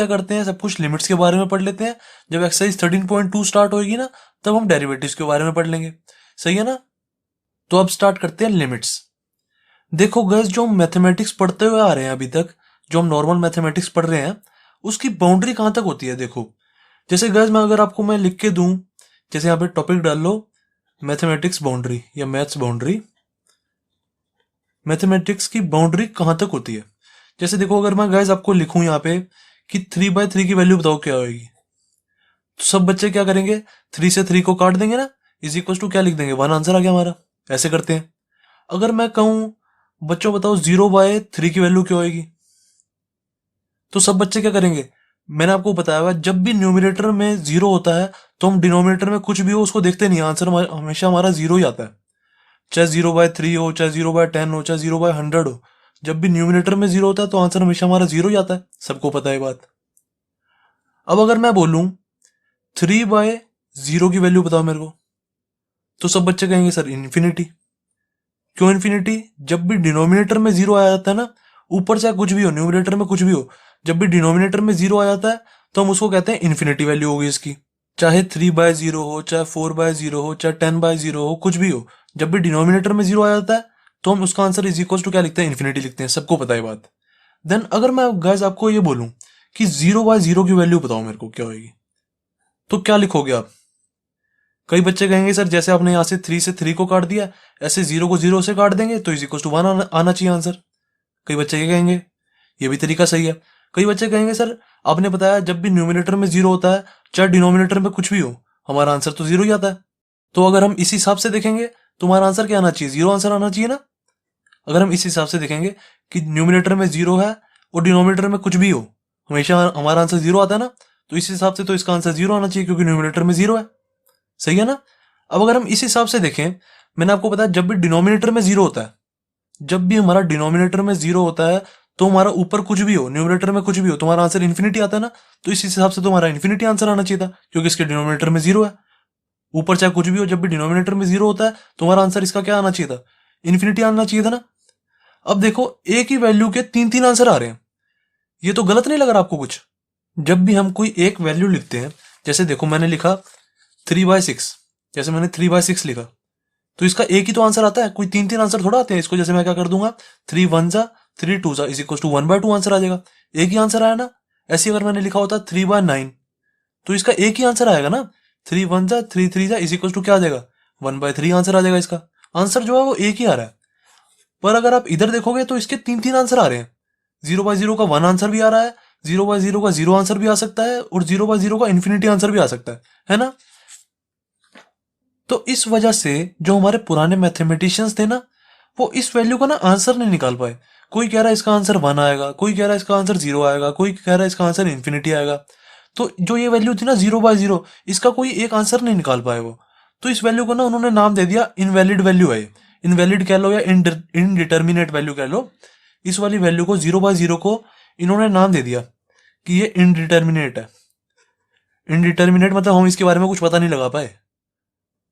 क्या करते हैं, सब कुछ लिमिट्स के बारे में पढ़ लेते हैं। जब एक्सरसाइज 13.2 स्टार्ट होगी ना, तब हम डेरिवेटिव्स के बारे में पढ़ लेंगे। सही है ना? तो अब स्टार्ट करते हैं लिमिट्स। देखो गाइस, जो हम मैथमेटिक्स पढ़ते हुए आ रहे हैं अभी तक, जो हम नॉर्मल मैथमेटिक्स पढ़ रहे हैं, उसकी बाउंड्री कहां तक होती है? देखो, जैसे गाइस मैं अगर आपको मैं लिख के दूं, जैसे यहाँ पे टॉपिक डाल लो, मैथमेटिक्स बाउंड्री या मैथ्स बाउंड्री। मैथमेटिक्स की बाउंड्री कहां तक होती है? जैसे देखो, अगर मैं गाइस आपको लिखूं यहाँ पे कि 3/3 की वैल्यू बताओ क्या होगी, तो सब बच्चे क्या करेंगे? 3 से 3 को काट देंगे ना, इज इक्वल टू क्या लिख देंगे? 1 आंसर आ गया हमारा। ऐसे करते हैं। अगर मैं कहूं बच्चों बताओ 0/3 की वैल्यू क्या होगी, तो सब बच्चे क्या करेंगे? मैंने आपको बताया हुआ, जब भी न्यूमिनेटर में 0 होता है तो हम डिनोमिनेटर में कुछ भी हो उसको देखते नहीं, आंसर हमेशा हमारा 0 ही आता है। चाहे 0/3 हो, चाहे 0/10 हो, चाहे 0/100 हो, जब भी न्यूमिनेटर में 0 होता है तो आंसर हमेशा हमारा 0 ही आता है। सबको पता है बात। अब अगर मैं बोलूं 3/0 की वैल्यू बताओ मेरे को, तो सब बच्चे कहेंगे सर इन्फिनिटी। क्यों इन्फिनिटी? जब भी डिनोमिनेटर में 0 आ जाता है ना, ऊपर चाहे कुछ भी हो, न्यूमिनेटर में कुछ भी हो, जब भी डिनोमिनेटर में 0 आ जाता है तो हम उसको कहते हैं इन्फिनिटी वैल्यू होगी इसकी। चाहे 3/0 हो, चाहे 4/0 हो, चाहे 10/0 हो, कुछ भी हो, जब भी डिनोमिनेटर में 0 आ जाता है तो हम उसका आंसर इज इक्वल टू क्या लिखते हैं? इन्फिनिटी लिखते हैं। सबको पता है बात। देन अगर मैं गाइस आपको ये बोलूं कि 0/0 की वैल्यू बताओ मेरे को क्या होगी, तो क्या लिखोगे आप? कई बच्चे कहेंगे सर जैसे आपने यहां से 3 से 3 को काट दिया, ऐसे 0 को 0 से काट देंगे तो इज इक्वल टू 1 आना चाहिए आंसर। कई बच्चे ये कहेंगे। ये भी तरीका सही है। कई बच्चे कहेंगे सर आपने बताया जब भी न्यूमिनेटर में 0 होता है, चाहे डिनोमिनेटर में कुछ भी हो, हमारा आंसर तो 0 ही आता है। तो अगर हम इस हिसाब से देखेंगे तो हमारा आंसर क्या आना चाहिए? 0 आंसर आना चाहिए ना। अगर हम इस हिसाब से देखेंगे कि न्यूमिनेटर में 0 है और डिनोमिनेटर में कुछ भी हो, हमेशा हमारा आंसर 0 आता है ना, तो इस हिसाब से तो इसका आंसर 0 आना चाहिए क्योंकि न्यूमिनेटर में 0 है। सही है ना? अब अगर हम इस हिसाब से देखें, मैंने आपको बताया जब भी डिनोमिनेटर में 0 होता है, जब भी हमारा डिनोमिनेटर में 0 होता है तो हमारा ऊपर कुछ भी हो, न्यूमिनेटर में कुछ भी हो, तुम्हारा आंसर इन्फिनिटी आता है ना। तो इस हिसाब से तुम्हारा इन्फिनिटी आंसर आना चाहिए था क्योंकि इसके डिनोमिनेटर में 0 है। ऊपर चाहे कुछ भी हो, जब भी डिनोमिनेटर में 0 होता है तुम्हारा आंसर इसका क्या आना चाहिए था? इन्फिनिटी आना चाहिए था ना। अब देखो, एक ही वैल्यू के 3 3 आंसर आ रहे हैं। ये तो गलत नहीं लग रहा आपको कुछ? जब भी हम कोई एक वैल्यू लिखते हैं, जैसे देखो मैंने लिखा 3/6, जैसे मैंने 3/6 लिखा, तो इसका एक ही तो आंसर आता है, कोई 3 3 आंसर थोड़ा आते हैं इसको। जैसे मैं क्या कर दूंगा, 3 1 जा 3 2 जा इज इक्वल टू 1/2 आंसर आ जाएगा। एक ही आंसर आया ना। ऐसे अगर मैंने लिखा होता 3/9, तो इसका एक ही आंसर आएगा ना। 3 1 जा 3 3 जा इज इक्वल टू क्या आ जाएगा? 1/3 आंसर आ जाएगा। इसका आंसर जो है वो एक ही आ रहा है। पर अगर आप इधर देखोगे तो इसके 3 3 आंसर आ रहे हैं। 0/0 का 1 आंसर भी आ रहा है, 0/0 का 0 आंसर भी आ सकता है, और 0/0 का इन्फिनिटी आंसर भी आ सकता है ना। तो इस वजह से जो हमारे पुराने मैथमेटिशियंस थे ना, वो इस वैल्यू का ना आंसर नहीं निकाल पाए। कोई कह रहा है इसका आंसर 1 आएगा, कोई कह रहा है इसका आंसर 0 आएगा, कोई कह रहा है इसका आंसर इन्फिनिटी आएगा। तो जो ये वैल्यू थी ना 0/0, इसका कोई एक आंसर नहीं निकाल पाए वो। तो इस वैल्यू को ना उन्होंने नाम दे दिया इनवैलिड वैल्यू है। इनवैलिड कह लो या इनडिटर्मिनेट वैल्यू कह लो। इस वाली वैल्यू को 0/0 को इन्होंने नाम दे दिया कि ये इनडिटर्मिनेट है। इनडिटर्मिनेट मतलब हम इसके बारे में कुछ पता नहीं लगा पाए।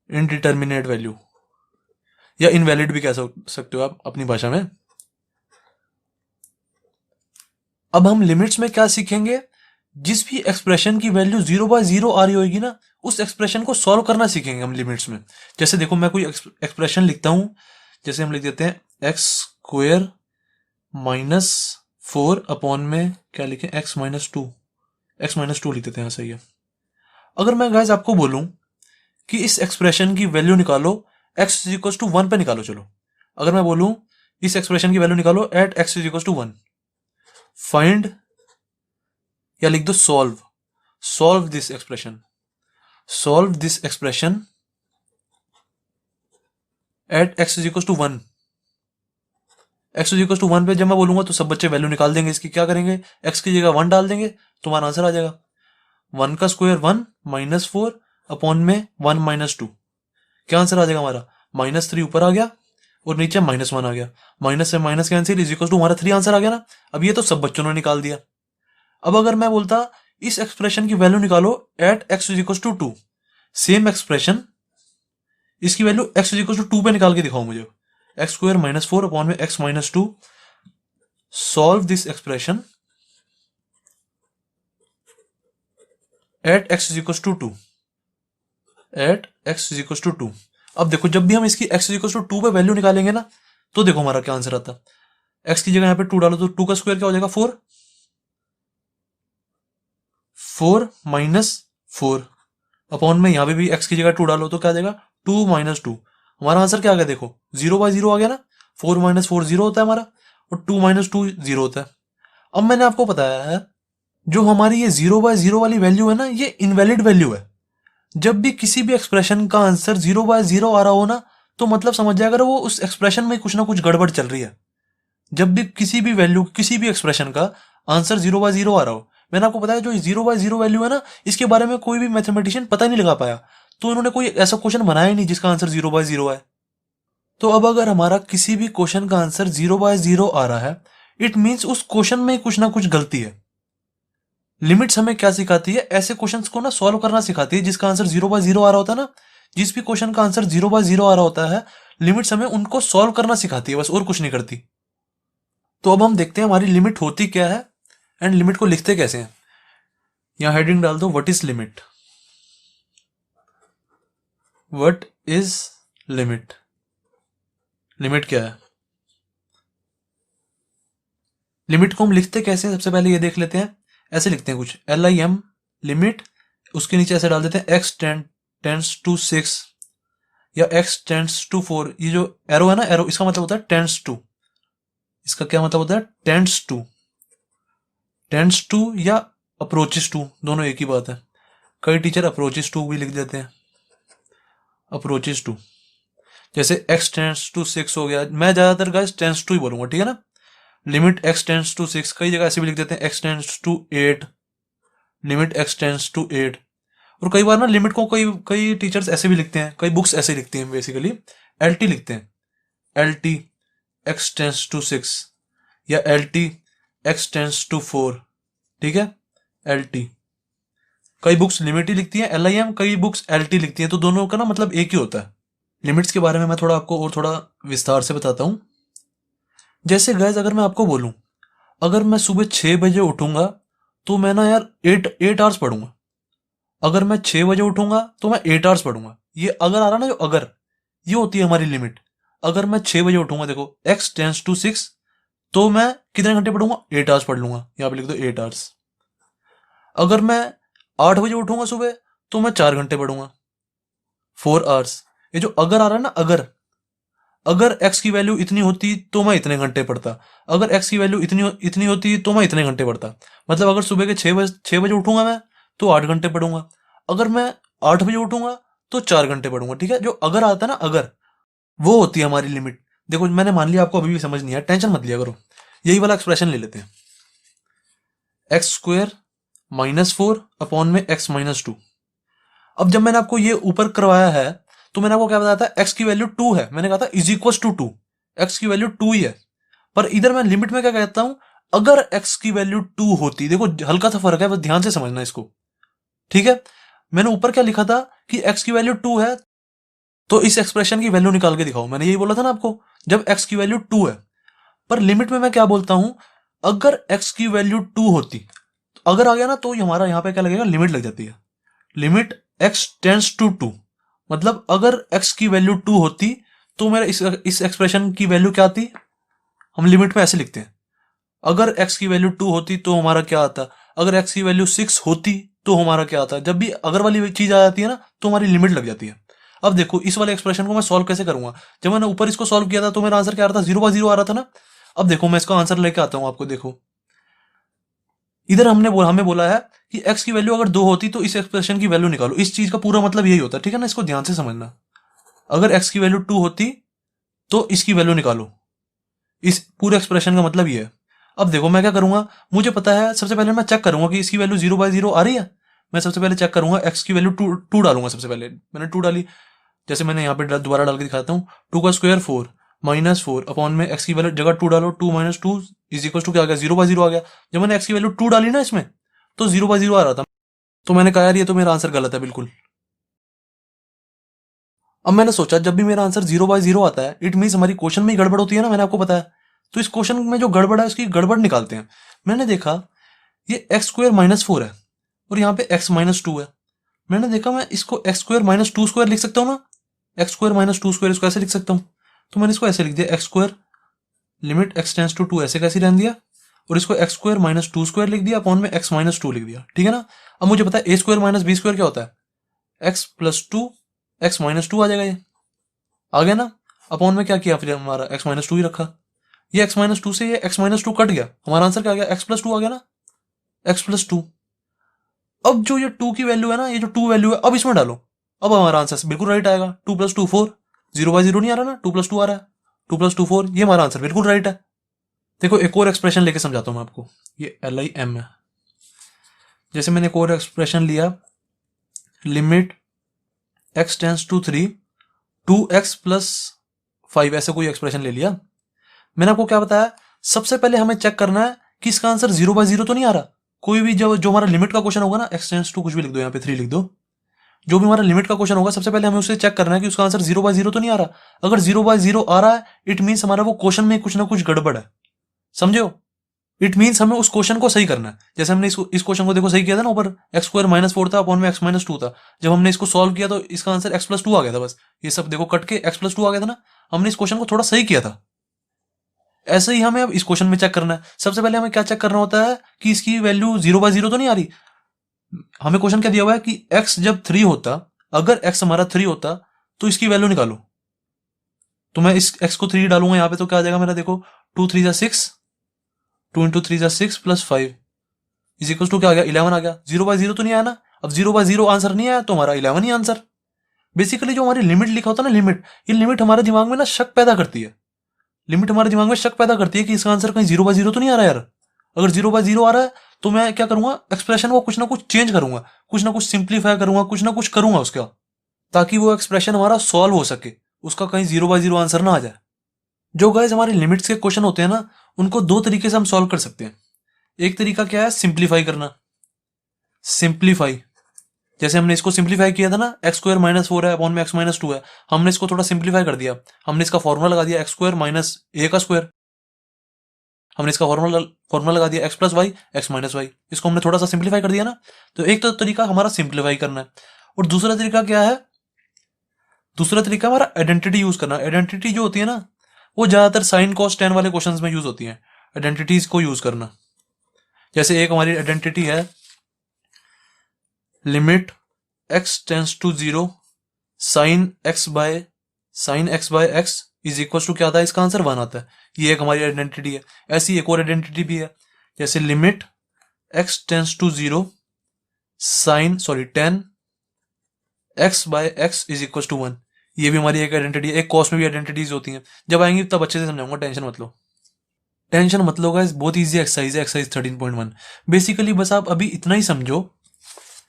इनडिटर्मिनेट वैल्यू या इनवैलिड भी कह सकते हो आप अपनी भाषा में। अब हम लिमिट्स में क्या सीखेंगे? जिस भी एक्सप्रेशन की वैल्यू 0/0 आ रही होगी ना, उस एक्सप्रेशन को सॉल्व करना सीखेंगे हम लिमिट्स में। जैसे देखो, मैं कोई एक्सप्रेशन लिखता हूं, जैसे हम लिख देते हैं x² -4 अपॉन में क्या लिखे, x-2 लिख देते हैं। सही है। अगर मैं गाइस आपको बोलूं कि इस एक्सप्रेशन की वैल्यू निकालो x इज इक्वल टू 1 पे निकालो, चलो। अगर मैं बोलूं इस एक्सप्रेशन की वैल्यू निकालो at x is equal to 1, find या लिख दो solve this expression, solve this expression at x is equal to 1। x is equal to 1 पे जब मैं बोलूंगा तो सब बच्चे वैल्यू निकाल देंगे इसकी। क्या करेंगे? x की जगह 1 डाल देंगे, तुम्हारा आंसर आ जाएगा। 1 का स्क्वायर 1 -4 अपॉन में 1 -2। क्या आंसर आ जाएगा हमारा? -3 ऊपर आ गया और नीचे -1 आ गया। माइनस से minus cancel is equal to हमारा 3 आंसर आ गया ना। अब ये तो सब बच्चों ने निकाल दिया। अब अगर मैं बोलता इस एक्सप्रेशन की वैल्यू निकालो at x is equal to 2, same expression, इसकी value x is equal to 2 पे निकाल के दिखाओ मुझे। x² -4 अपॉन में x-2, solve this expression at x is equal to 2, at x is equal to 2। अब देखो जब भी हम इसकी एक्स इज इक्वल टू 2 पे वैल्यू निकालेंगे ना, तो देखो हमारा क्या आंसर आता है। एक्स की जगह यहाँ पे 2 डालो तो 2 का स्क्वायर क्या हो जाएगा 4, 4 माइनस 4 अपॉन में यहाँ पे भी एक्स की जगह 2 डालो तो क्या आ जाएगा 2 माइनस 2। हमारा आंसर क्या आ गया देखो 0/0 आ गया ना, 4 माइनस 4 0 होता है हमारा, और 2 माइनस 2 0 होता है। अब मैंने आपको बताया है जो हमारी ये 0/0 वाली वैल्यू है ना, ये इनवैलिड वैल्यू है। जब भी किसी भी एक्सप्रेशन का आंसर 0/0 आ रहा हो ना, तो मतलब समझ जाएगा वो उस एक्सप्रेशन में कुछ ना कुछ गड़बड़ चल रही है। जब भी किसी भी वैल्यू किसी भी एक्सप्रेशन का आंसर 0/0 आ रहा हो, मैंने आपको बताया जो 0/0 वैल्यू है ना, इसके बारे में कोई भी मैथमेटिशियन पता नहीं लगा पाया, तो इन्होंने कोई ऐसा क्वेश्चन बनाया ही नहीं जिसका आंसर 0/0 है। तो अब अगर हमारा किसी भी क्वेश्चन का आंसर 0/0 आ रहा है, इट मीन्स उस क्वेश्चन में कुछ ना कुछ गलती है। लिमिट्स हमें क्या सिखाती है, ऐसे क्वेश्चंस को ना सॉल्व करना सिखाती है जिसका आंसर 0/0 आ रहा होता है ना। जिस भी क्वेश्चन का आंसर 0/0 आ रहा होता है, लिमिट्स हमें उनको सॉल्व करना सिखाती है, बस और कुछ नहीं करती। तो अब हम देखते हैं हमारी लिमिट होती क्या है एंड लिमिट को लिखते कैसे हैं। यहां हेडिंग डाल दो what is limit, what is limit. Limit क्या है, लिमिट को हम लिखते कैसे हैं सबसे पहले ये देख लेते हैं। ऐसे लिखते हैं कुछ LIM लिमिट, उसके नीचे ऐसे डाल देते हैं x टेंड्स टू 6 या x टेंड्स टू 4। ये जो एरो है ना, एरो इसका मतलब होता है टेंड्स टू। इसका क्या मतलब होता है टेंड्स टू, टेंड्स टू या अप्रोचेस टू, दोनों एक ही बात है। कई टीचर अप्रोचेस टू भी लिख देते हैं, अप्रोचेस टू। जैसे x टेंड्स टू 6 हो गया, मैं ज्यादातर गाइस टेंड्स टू ही बोलूंगा, ठीक है ना। लिमिट x टेंड्स टू 6, कई जगह ऐसे भी लिख देते हैं x tends to 8, limit x tends to 8। और कई बार ना लिमिट को कई कई टीचर्स ऐसे भी लिखते हैं, कई बुक्स ऐसे लिखती हैं, बेसिकली LT लिखते हैं, LT x टेंड्स टू 6 या LT x टेंड्स टू 4, ठीक है, LT। कई बुक्स लिमिट ही लिखती हैं LIM, कई बुक्स LT लिखती हैं, तो दोनों का ना मतलब एक ही होता है। लिमिट्स के बारे में मैं थोड़ा आपको और थोड़ा विस्तार से बताता हूं। जैसे गैस अगर मैं आपको बोलूं, अगर मैं सुबह 6 बजे उठूंगा तो मैं ना यार 8 आवर्स पढ़ूंगा। अगर मैं 6 बजे उठूंगा तो मैं 8 आवर्स पढ़ूंगा। ये अगर आ रहा ना, जो अगर, ये होती है हमारी लिमिट। अगर मैं 6 बजे उठूंगा, देखो x टेंड्स टू 6, तो मैं कितने घंटे पढ़ूंगा 8 आवर्स पढ़ लूंगा, यहां पे लिख दो 8 आवर्स। अगर मैं 8 बजे उठूंगा सुबह तो मैं 4 घंटे पढ़ूंगा, 4 आवर्स। ये जो अगर आ रहा है ना, अगर x की वैल्यू इतनी होती तो मैं इतने घंटे पढ़ता, अगर x की वैल्यू इतनी इतनी होती तो मैं इतने घंटे पढ़ता। मतलब अगर सुबह के 6 बजे उठूंगा मैं तो 8 घंटे पढ़ूंगा, अगर मैं 8 बजे उठूंगा तो 4 घंटे पढ़ूंगा, ठीक है। जो अगर आता है ना, अगर, वो होती है हमारी लिमिट। देखो मैंने मान लिया आपको अभी भी समझ नहीं आया, टेंशन मत लिया करो। यही वाला एक्सप्रेशन ले लेते हैं, x² -4 अपॉन में x -2। अब जब मैंने आपको ये ऊपर करवाया है तो मैंने आपको क्या बताया था, x की वैल्यू 2 है, मैंने कहा था इज इक्वल टू 2, x की वैल्यू 2 ही है। पर इधर मैं लिमिट में क्या कहता हूं, अगर x की वैल्यू 2 होती, देखो हल्का सा फर्क है, बस ध्यान से समझना इसको, ठीक है। मैंने ऊपर क्या लिखा था कि x की वैल्यू 2 है, तो इस एक्सप्रेशन की वैल्यू निकाल के दिखाओ, मैंने यही बोला था ना आपको, जब x की वैल्यू 2 है। पर लिमिट में मैं क्या बोलता हूं, अगर x की वैल्यू 2 होती, अगर आ गया ना तो हमारा यहां पे क्या लगेगा, लिमिट लग जाती है। लिमिट x टेंड्स टू 2, मतलब अगर x की वैल्यू 2 होती तो मेरा इस एक्सप्रेशन की वैल्यू क्या आती। हम लिमिट में ऐसे लिखते हैं, अगर x की वैल्यू 2 होती तो हमारा क्या आता, अगर x की वैल्यू 6 होती तो हमारा क्या आता। जब भी अगर वाली चीज आ जाती है ना, तो हमारी लिमिट लग जाती है। अब देखो इस वाले एक्सप्रेशन को मैं सॉल्व कैसे करूंगा, जब मैंने ऊपर इसको सॉल्व किया था तो मेरा आंसर क्या आ रहा था, 0/0 आ रहा था ना। अब देखो मैं इसका आंसर लेके आता हूं आपको, देखो इधर हमें बोला है कि x की वैल्यू अगर 2 होती तो इस एक्सप्रेशन की वैल्यू निकालो। इस चीज का पूरा मतलब यही होता है, ठीक है ना, इसको ध्यान से समझना। अगर x की वैल्यू 2 होती तो इसकी वैल्यू निकालो, इस पूरे एक्सप्रेशन का मतलब ये है। अब देखो मैं क्या करूंगा, मुझे पता है, सबसे पहले मैं चेक करूंगा कि इसकी वैल्यू 0/0 आ रही है। मैं सबसे पहले चेक करूंगा, x की वैल्यू 2 डालूंगा। सबसे पहले मैंने 2 डाली, जैसे मैंने यहाँ पे दोबारा डाल के दिखाता हूँ, 2 का स्क्वायर 4 -4 अपॉन में x की वैल्यू जगह 2 डालो, 2 - 2 इज इक्वल टू क्या आ गया, 0/0 आ गया। जब मैंने x की वैल्यू 2 डाली ना इसमें, तो 0/0 आ रहा था, तो मैंने कहा यार ये तो मेरा आंसर गलत है बिल्कुल। अब मैंने सोचा जब भी मेरा आंसर 0/0 आता है, इट मीन्स हमारी क्वेश्चन में ही गड़बड़ होती है ना, मैंने आपको बताया। तो इस क्वेश्चन में जो गड़बड़ है उसकी गड़बड़ निकालते हैं। मैंने देखा ये x² -4 है, और यहाँ पे x माइनस टू है। मैंने देखा मैं इसको x square minus two square लिख सकता हूँ ना, x square minus two square इसको ऐसे लिख सकता हूँ। तो मैंने इसको ऐसे लिख दिया, x square limit x tends to two ऐसे कैसे रहने दिया, और इसको x square minus two square लिख दिया, अपॉन में एक्स माइनस टू लिख दिया, ठीक है ना। अब मुझे पता है a square minus b square क्या होता है, x plus two x minus two आ जाएगा, ये आ गया ना। अपॉन में क्या किया फिर हमारा एक्स माइनस टू ही रखा, ये एक्स माइनस टू से ये एक्स माइनस टू कट गया, हमारा आंसर क्या आ गया, एक्स प्लस टू आ गया ना, एक्स प्लस टू। अब जो ये टू की वैल्यू है ना, ये जो टू वैल्यू है अब इसमें डालो, अब हमारा आंसर बिल्कुल राइट आएगा। Two plus two four, zero by zero नहीं आ रहा ना, टू प्लस टू आ रहा है, टू प्लस टू फोर, ये हमारा आंसर बिल्कुल राइट है। देखो एक और एक्सप्रेशन लेके समझाता हूं मैं आपको, ये LIM है। जैसे मैंने एक और एक्सप्रेशन लिया, limit x tends to three two x plus five, ऐसे कोई एक्सप्रेशन ले लिया। मैंने आपको क्या बताया, सबसे पहले हमें चेक करना है कि इसका आंसर जीरो बाय जीरो तो नहीं आ रहा। कोई भी जो हमारा लिमिट का क्वेश्चन होगा ना, एक्स टेंस टू कुछ भी लिख दो, यहाँ पे थ्री लिख दो, जो भी हमारा लिमिट का क्वेश्चन होगा सबसे पहले हमें उसे चेक करना है कि उसका आंसर जीरो बाय जीरो तो नहीं आ रहा। अगर जीरो बाय जीरो आ रहा है, इट मीन्स हमारा वो क्वेश्चन में कुछ ना कुछ गड़बड़ है, समझो। इट मीन्स हमें उस क्वेश्चन को सही करना है। जैसे हमने इस क्वेश्चन को देखो सही किया था ना, ऊपर एक्स स्क्वायर माइनस फोर था, अपॉन में एक्स माइनस टू था। जब हमने इसको सॉल्व किया तो इसका आंसर एक्स प्लस टू आ गया था, बस ये सब देखो कट के एक्स प्लस टू आ गया था ना। हमने इस क्वेश्चन को थोड़ा सही किया था। ऐसे ही हमें अब इस क्वेश्चन में चेक करना है। सबसे पहले हमें क्या चेक करना होता है कि इसकी वैल्यू जीरो बाय जीरो तो नहीं आ रही। हमें क्वेश्चन क्या दिया हुआ है कि एक्स जब थ्री होता, अगर एक्स हमारा थ्री होता तो इसकी वैल्यू निकालो। तो मैं इस एक्स को थ्री डालूंगा यहाँ पे, तो क्या आ जाएगा मेरा, देखो टू थ्री जा सिक्स, टू इंटू थ्री जा six plus five is equal to क्या आ गया, 11 आ गया। जीरो बाय जीरो तो नहीं आया ना। अब जीरो बाय जीरो आंसर नहीं आया तो हमारा 11 ही आंसर। बेसिकली जो हमारी लिमिट लिखा होता है ना, लिमिट, ये लिमिट हमारे दिमाग में ना शक पैदा करती है। लिमिट हमारे दिमाग में शक पैदा करती है कि इसका आंसर कहीं जीरो बाय जीरो तो नहीं आ रहा यार। अगर जीरो बाय जीरो आ रहा है तो मैं क्या करूंगा, एक्सप्रेशन को कुछ ना कुछ चेंज करूंगा, कुछ ना कुछ सिंप्लीफाई करूंगा, कुछ ना कुछ करूंगा उसका, ताकि वो एक्सप्रेशन हमारा सॉल्व हो सके, उसका कहीं जीरो बाय जीरो आंसर ना आ जाए। जो गाइस हमारे लिमिट्स के क्वेश्चन होते हैं ना, उनको दो तरीके से हम सॉल्व कर सकते हैं। एक तरीका क्या है, सिंप्लीफाई करना। सिंप्लीफाई, जैसे हमने इसको सिंप्लीफाई किया था ना, एक्स स्क्वायर माइनस फोर है, अपॉन में एक्स माइनस टू है, हमने इसको थोड़ा सिंप्लीफाई कर दिया। हमने इसका फॉर्मूला लगा दिया एक्स स्क्वायर माइनस ए का स्क्वायर, हमने इसका फॉर्मूला लगा दिया x plus y x minus y, इसको हमने थोड़ा सा सिंप्लीफाई कर दिया ना। तो एक तो तरीका हमारा सिंप्लीफाई करना है, और दूसरा तरीका क्या है, दूसरा तरीका हमारा आइडेंटिटी यूज करना। आइडेंटिटी जो होती है ना, वो ज्यादातर साइन कॉस टेन वाले क्वेश्चंस में यूज होती है, आइडेंटिटीज को यूज करना। जैसे एक हमारी आइडेंटिटी है, limit x tends to zero sine x by x is equal to क्या आता है, इसका आंसर वन आता है। ये एक हमारी आइडेंटिटी है। ऐसी एक और आइडेंटिटी भी है, जैसे limit x tends to zero tan x by x is equal to one, ये भी हमारी एक आइडेंटिटी है। एक कॉस में भी आइडेंटिटीज होती हैं, जब आएंगी तब अच्छे से समझाऊंगा, टेंशन मत लो। टेंशन मत लो गाइस, बहुत इजी एक्सरसाइज है, एक्सरसाइज 13.1। बेसिकली बस आप अभी इतना ही समझो,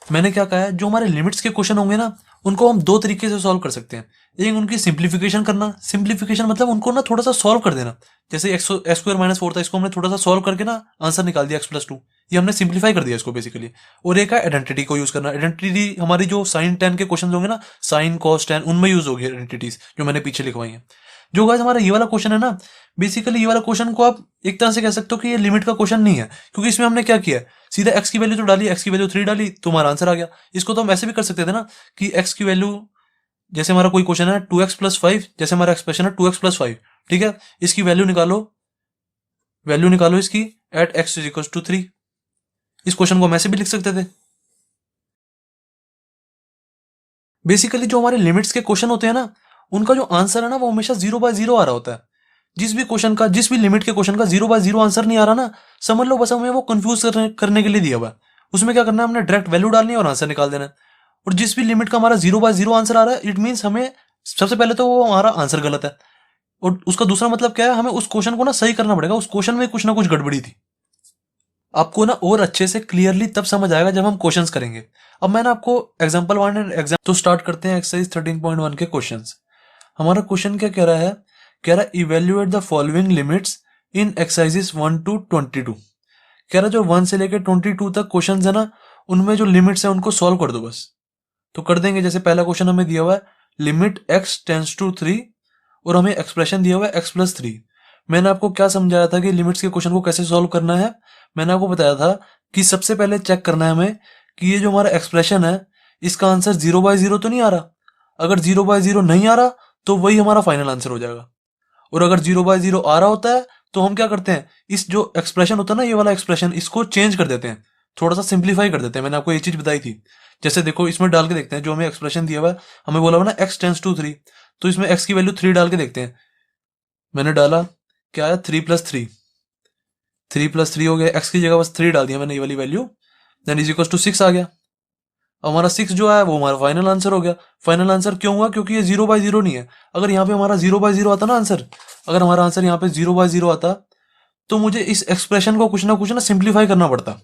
मैंने क्या कहा है, जो हमारे लिमिट्स के क्वेश्चन होंगे ना, उनको हम दो तरीके से सॉल्व कर सकते हैं। एक उनकी सिंप्लीफिकेशन करना, सिंप्लीफिकेशन मतलब उनको ना थोड़ा सा सॉल्व कर देना। जैसे एक्स स्क्वायर माइनस फोर था, इसको हमने थोड़ा सा सॉल्व करके ना आंसर निकाल दिया एक्स प्लस टू, ये हमने सिंप्लीफाई कर दिया इसको बेसिकली। और एक है आइडेंटिटी को यूज करना। आइडेंटिटी हमारी जो साइन टेन के क्वेश्चन होंगे ना, साइन कॉस टेन, उनमें यूज होगी आइडेंटिटीज, जो मैंने पीछे लिखवाई है। जो गाइस हमारा ये वाला क्वेश्चन है ना, बेसिकली ये वाला क्वेश्चन को आप एक तरह से कह सकते हो कि ये लिमिट का क्वेश्चन नहीं है, क्योंकि इसमें हमने क्या किया, सीधा एक्स की वैल्यू तो डाली, एक्स की वैल्यू थ्री डाली, तो हमारा आंसर आ गया। इसको तो हम ऐसे भी कर सकते थे ना कि एक्स की वैल्यू, जैसे हमारा कोई क्वेश्चन है टू एक्स प्लस फाइव, जैसे हमारा एक्सप्रेशन है टू एक्स प्लस फाइव, ठीक है, इसकी वैल्यू निकालो इसकी at x is equal to three. इस क्वेश्चन को हम ऐसे भी लिख सकते थे। बेसिकली जो हमारे लिमिट्स के क्वेश्चन होते हैं ना, उनका जो आंसर है ना, वो हमेशा जीरो बाय जीरो आ रहा होता है। जिस भी क्वेश्चन का, जिस भी लिमिट के क्वेश्चन का जीरो बाय जीरो आंसर नहीं आ रहा ना, समझ लो बस हमें वो कंफ्यूज करने के लिए दिया हुआ है। उसमें क्या करना है, हमने डायरेक्ट वैल्यू डालनी है और आंसर निकाल देना है। और जिस भी लिमिट का हमारा जीरो बाय जीरो आंसर आ रहा है, इट मीन्स हमें सबसे पहले तो वो हमारा आंसर गलत है, और उसका दूसरा मतलब क्या है, हमें उस क्वेश्चन को ना सही करना पड़ेगा, उस क्वेश्चन में कुछ ना कुछ गड़बड़ी थी। आपको ना और अच्छे से क्लियरली तब समझ आएगा जब हम क्वेश्चंस करेंगे। अब मैं ना आपको एग्जांपल वन एंड एग्जाम तो स्टार्ट करते हैं एक्सरसाइज 13.1 के क्वेश्चंस। हमारा क्वेश्चन क्या कह रहा है, कह रहा है evaluate the following limits in exercises 1 to 22। कह रहा है जो 1 से लेकर 22 तक क्वेश्चंस है ना, उनमें जो लिमिट्स है उनको सॉल्व कर दो बस। तो कर देंगे। जैसे पहला क्वेश्चन हमें दिया हुआ है लिमिट एक्स टेंस टू 3, और हमें एक्सप्रेशन दिया हुआ है एक्स प्लस 3। मैंने आपको क्या समझाया था कि लिमिट्स के क्वेश्चन को कैसे सॉल्व करना है। मैंने आपको बताया था कि सबसे पहले चेक करना है हमें कि ये जो हमारा एक्सप्रेशन है इसका आंसर 0/0 तो नहीं आ रहा। अगर 0/0 नहीं आ रहा तो वही हमारा फाइनल आंसर हो जाएगा। और अगर 0/0 आ रहा होता है तो हम क्या करते हैं, इस जो एक्सप्रेशन होता है ना, ये वाला एक्सप्रेशन, इसको चेंज कर देते हैं, थोड़ा सा सिंप्लीफाई कर देते हैं। मैंने आपको ये चीज बताई थी। जैसे देखो इसमें डाल के देखते हैं, जो हमें एक्सप्रेशन दिया हुआ है, हमें बोला हुआ ना x टेंस टू 3, तो इसमें x की वैल्यू 3 डाल के देखते हैं। मैंने डाला, क्या आया, 3+3, 3+3 हो गया। x की जगह बस 3 डाल दिया मैंने, ये वाली value, then is equal to 6 आ गया। अब हमारा 6 जो है वो हमारा फाइनल आंसर हो गया। फाइनल आंसर क्यों हुआ, क्योंकि ये 0/0 नहीं है। अगर यहाँ पे हमारा 0/0 आता ना आंसर, अगर हमारा आंसर यहाँ पे 0/0 आता तो मुझे इस एक्सप्रेशन को कुछ ना सिंप्लीफाई करना पड़ता।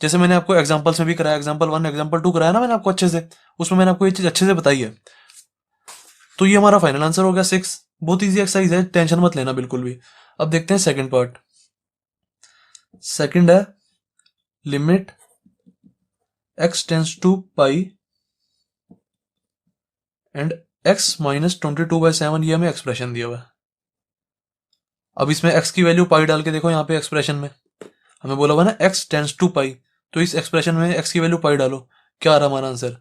जैसे मैंने आपको एग्जांपल्स में भी कराया, एग्जांपल 1 एग्जांपल 2 कराया ना मैंने आपको अच्छे से, उसमें मैंने आपको ये चीज अच्छे से बताई है। तो ये हमारा फाइनल आंसर हो गया 6। बहुत ईजी एक्सरसाइज है, टेंशन मत लेना बिल्कुल भी। अब देखते हैं सेकंड पार्ट। सेकंड है limit x tends to pi and x minus 22/7, ये हमें एक्सप्रेशन दिया हुआ है। अब इसमें x की वैल्यू पाई डाल के देखो, यहाँ पे एक्सप्रेशन में हमें बोला हुआ ना x टेंस टू पाई, तो इस एक्सप्रेशन में x की वैल्यू पाई डालो, क्या आ रहा हमारा आंसर,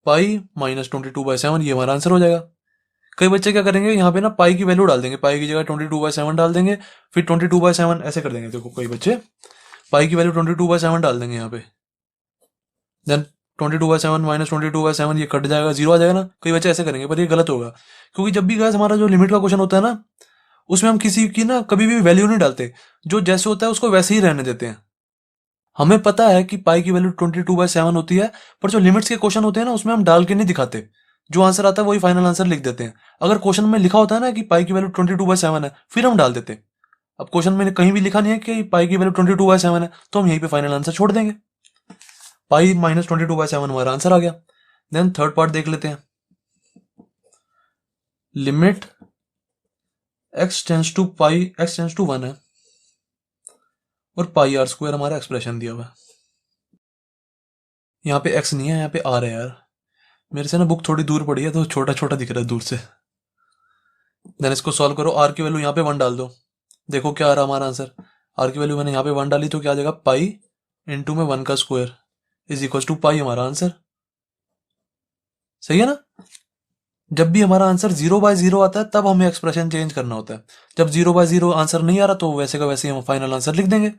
पाई माइनस 22/7, ये हमारा आंसर हो जाएगा। कई बच्चे क्या करेंगे, यहाँ पे ना पाई की वैल्यू डाल देंगे, पाई की जगह 22/7 डाल देंगे, फिर 22/7 ऐसे कर देंगे। देखो कई बच्चे पाई की वैल्यू 22/7 डाल देंगे यहाँ पे, देन 22/7 माइनस 22/7, ये कट जाएगा, 0 आ जाएगा ना। कई बच्चे ऐसे करेंगे, पर ये गलत होगा, क्योंकि जब भी गाइस हमारा जो लिमिट का क्वेश्चन होता है ना, उसमें हम किसी की ना कभी भी वैल्यू नहीं डालते, जो जैसे होता है उसको वैसे ही रहने देते हैं। हमें पता है कि पाई की वैल्यू 22/7 होती है, पर जो लिमिट्स के क्वेश्चन होते हैं ना, उसमें हम डाल के नहीं दिखाते, जो आंसर आता है वही फाइनल आंसर लिख देते हैं। अगर क्वेश्चन में लिखा होता है ना कि पाई की वैल्यू 22/7 है, फिर हम डाल देते। अब क्वेश्चन में कहीं भी लिखा नहीं है कि पाई की वैल्यू 22/7 है, तो हम यहीं पे फाइनल आंसर छोड़ देंगे। पाई माइनस 22/7 हमारा आंसर आ गया। देन थर्ड पार्ट देख लेते हैं। Limit x tends to pi, x tends to 1 है, और पाई r स्क्वायर हमारा एक्सप्रेशन दिया हुआ है। यहाँ पे x नहीं है, यहाँ पे r है यार। मेरे से ना बुक थोड़ी दूर पड़ी है, तो छोटा छोटा दिख रहा है दूर से। देन इसको सॉल्व करो, r की वैल्यू यहाँ पे 1 डाल दो, देखो क्या आ रहा हमारा आंसर। r की वैल्यू मैंने यहाँ पे 1 डाली, तो क्या आ जाएगा, पाई इंटू में 1 का स्क्वायर इज इक्वल टू पाई, हमारा आंसर। सही है ना। जब भी हमारा आंसर 0/0 आता है तब हमें एक्सप्रेशन चेंज करना होता है। जब 0/0 आंसर नहीं आ रहा तो वैसे का वैसे हम फाइनल आंसर लिख देंगे।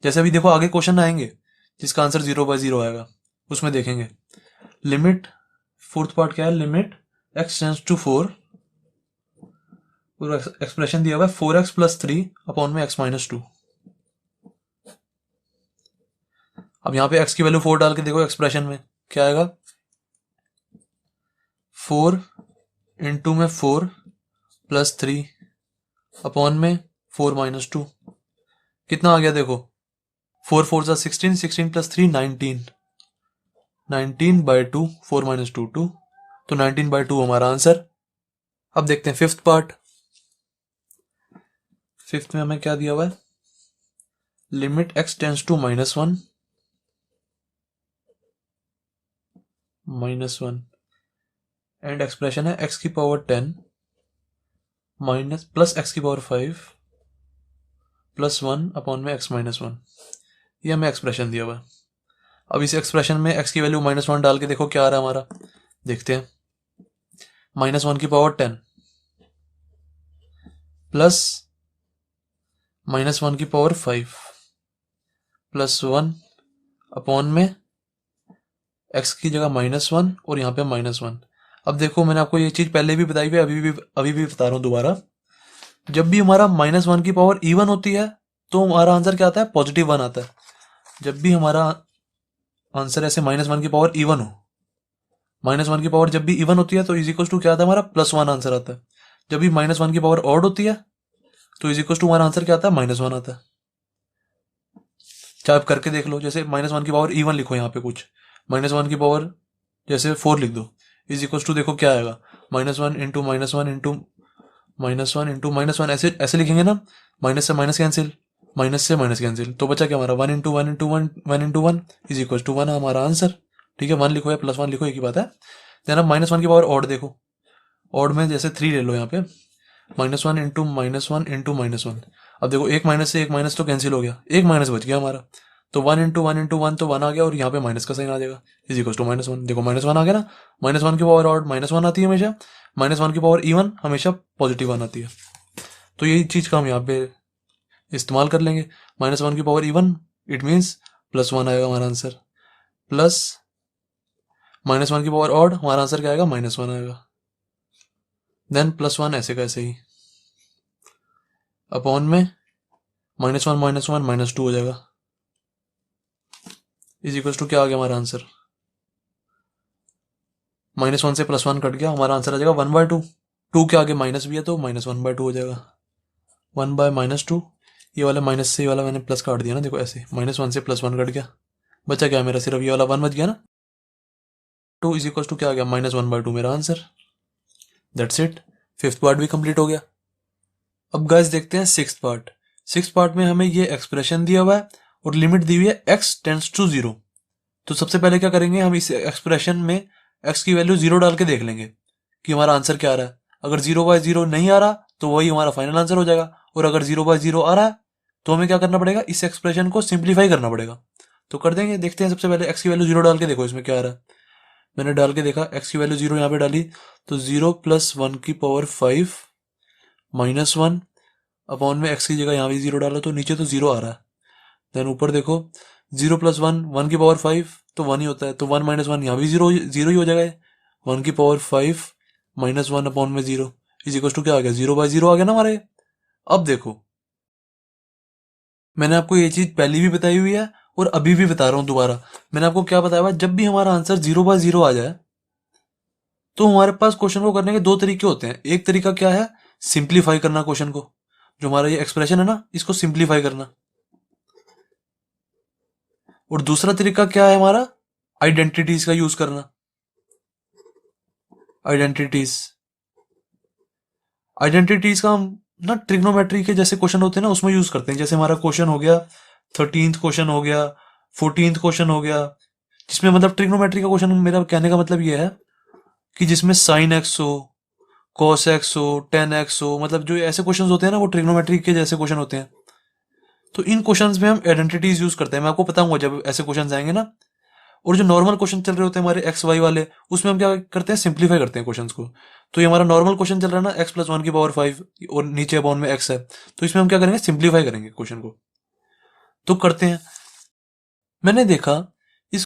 जैसे अभी देखो आगे क्वेश्चन आएंगे जिसका आंसर 0/0 आएगा, उसमें देखेंगे लिमिट, फोर्थ पार्ट क्या है, लिमिट x टेंस टू 4, पूरा एक्सप्रेशन दिया हुआ है 4x + 3 अपॉन में x - 2। अब यहाँ पे x की वैल्यू 4 डाल के देखो एक्सप्रेशन में क्या आएगा, 4 इंटू में 4 + 3 अपॉन में 4 - 2, कितना आ गया देखो, 4 4 सा 16, 16 + 3 19, 19/2, 4 - 2 2, तो 19/2 हमारा आंसर। अब देखते हैं फिफ्थ पार्ट। फिफ्थ में हमें क्या दिया हुआ है, limit x tends to -1, and expression है x की पावर 10 माइनस प्लस x की पावर 5 + 1 अपॉन में x - 1, ये हमें एक्सप्रेशन दिया हुआ है। अब इस एक्सप्रेशन में x की वैल्यू -1 डाल के देखो क्या आ रहा है हमारा, देखते हैं। -1 की पावर 10 प्लस -1 की पावर 5 + 1 अपॉन में x की जगह -1 और यहाँ पे -1। अब देखो मैंने आपको ये चीज पहले भी बताई हुई, अभी भी बता रहा हूँ दोबारा। जब भी हमारा -1 की पावर इवन होती है तो हमारा आंसर क्या आता है, +1 आता है। जब भी हमारा आंसर ऐसे -1 की पावर इवन हो, -1 की पावर जब भी इवन होती है तो इज इक्वल टू क्या आता है, हमारा +1 आंसर आता है। जब भी -1 की पावर ऑड होती है तो इज इक्वल टू हमारा आंसर क्या आता है, -1 आता है। चाहे आप करके देख लो, जैसे -1 की पावर इवन लिखो, यहाँ पे कुछ -1 की पावर जैसे 4 लिख दो, इज इक्वल टू देखो क्या आएगा, -1 इंटू -1 इंटू -1 इंटू -1, ऐसे ऐसे लिखेंगे ना, माइनस से माइनस कैंसिल, माइनस से माइनस कैंसिल, तो बचा क्या हमारा 1 into 1 into 1 1 into 1 is equal to 1 हमारा आंसर। ठीक है, 1 लिखो या +1 लिखो, एक ही बात है। देन अब -1 की पावर ऑड देखो, ऑड में जैसे 3 ले लो यहाँ पे, -1 इंटू -1 इंटू -1। अब देखो एक माइनस से एक माइनस तो कैंसिल हो गया, एक माइनस बच गया हमारा, तो 1 तो 1 आ गया, और यहाँ पे माइनस का साइन आ जाएगा, इज इक्वल टू -1। देखो -1 आ गया ना, -1 की पावर ऑड -1 आती है हमेशा, -1 की पावर इवन हमेशा पॉजिटिव 1 आती है। तो यही चीज़ का हम यहाँ पे इस्तेमाल कर लेंगे। -1 की पावर इवन इट मीन्स +1 आएगा हमारा आंसर, प्लस -1 की पावर ऑड हमारा आंसर क्या आएगा, -1 आएगा। देन +1 ऐसे का ऐसे ही, अपॉन में -1 -1 -2 हो जाएगा, इज इक्वल टू क्या आ गया हमारा आंसर, -1 से +1 कट गया, हमारा आंसर आ जाएगा 1/2। 2 के आगे माइनस भी है तो -1/2 हो जाएगा, 1/-2। ये वाला माइनस से ये वाला मैंने प्लस काट दिया ना, देखो ऐसे, -1 से +1 कट गया, बचा क्या मेरा, सिर्फ ये वाला 1 बच गया ना। 2 इज इक्वल टू क्या आ गया, -1/2 मेरा answer. That's it, fifth part भी कंप्लीट हो गया। अब गाइस देखते हैं सिक्स्थ पार्ट। सिक्स्थ पार्ट में हमें ये एक्सप्रेशन दिया हुआ है और लिमिट दी हुई है x टेंड्स टू 0। तो सबसे पहले क्या करेंगे, हम इस एक्सप्रेशन में x की वैल्यू 0 डाल के देख लेंगे कि हमारा आंसर क्या आ रहा है। अगर 0/0 नहीं आ रहा तो वही हमारा फाइनल आंसर हो जाएगा, और अगर 0/0 आ रहा है तो हमें क्या करना पड़ेगा, इस एक्सप्रेशन को सिंप्लीफाई करना पड़ेगा। तो कर देंगे, देखते हैं सबसे पहले x की वैल्यू 0 डाल के देखो इसमें क्या आ रहा है। मैंने डाल के देखा, x की वैल्यू 0 यहाँ पे डाली, तो 0 + 1 की पावर 5 -1 अपॉन में x की जगह यहाँ भी 0 डाला तो नीचे तो 0 आ रहा है। देन ऊपर देखो, 0 + 1 1 की पावर 5 तो 1 ही होता है, तो 1 - 1 यहाँ भी 0 ही हो जाएगा। 1 की पावर 5 -1 अपॉन में 0 इज इक्वल टू क्या आ गया, 0/0 आ गया ना हमारे। अब देखो, मैंने आपको ये चीज पहले भी बताई हुई है और अभी भी बता रहा हूं दोबारा। मैंने आपको क्या बताया हुआ है, जब भी हमारा आंसर 0/0 आ जाए तो हमारे पास क्वेश्चन को करने के दो तरीके होते हैं। एक तरीका क्या है, सिंप्लीफाई करना क्वेश्चन को, जो हमारा ये एक्सप्रेशन है ना इसको सिंप्लीफाई करना। और दूसरा तरीका क्या है हमारा, आइडेंटिटीज का यूज करना। आइडेंटिटीज आइडेंटिटीज का हम ना ट्रिग्नोमेट्री के जैसे क्वेश्चन होते हैं ना उसमें यूज करते हैं। जैसे हमारा क्वेश्चन हो गया 13th क्वेश्चन हो गया, 14th क्वेश्चन हो गया, जिसमें मतलब ट्रिग्नोमेट्री का क्वेश्चन, मेरा कहने का मतलब ये है कि जिसमें साइन एक्स हो, कॉस एक्स हो, टेन एक्स हो, मतलब जो ऐसे क्वेश्चन होते हैं ना वो ट्रिग्नोमेट्री के जैसे क्वेश्चन होते हैं। तो इन क्वेश्चंस में हम आइडेंटिटीज यूज करते हैं, मैं आपको बताऊंगा जब ऐसे क्वेश्चन आएंगे ना। और जो नॉर्मल क्वेश्चन चल रहे होते हैं हमारे एक्स वाई वाले, उसमें हम क्या करते हैं, सिंप्लीफाई करते हैं क्वेश्चंस को। तो ये हमारा नॉर्मल क्वेश्चन चल रहा है ना, x + 1 की पावर 5 और नीचे अपॉन में x है, तो इसमें हम क्या करेंगे, सिंप्लीफाई करेंगे क्वेश्चन को। तो करते हैं। मैंने देखा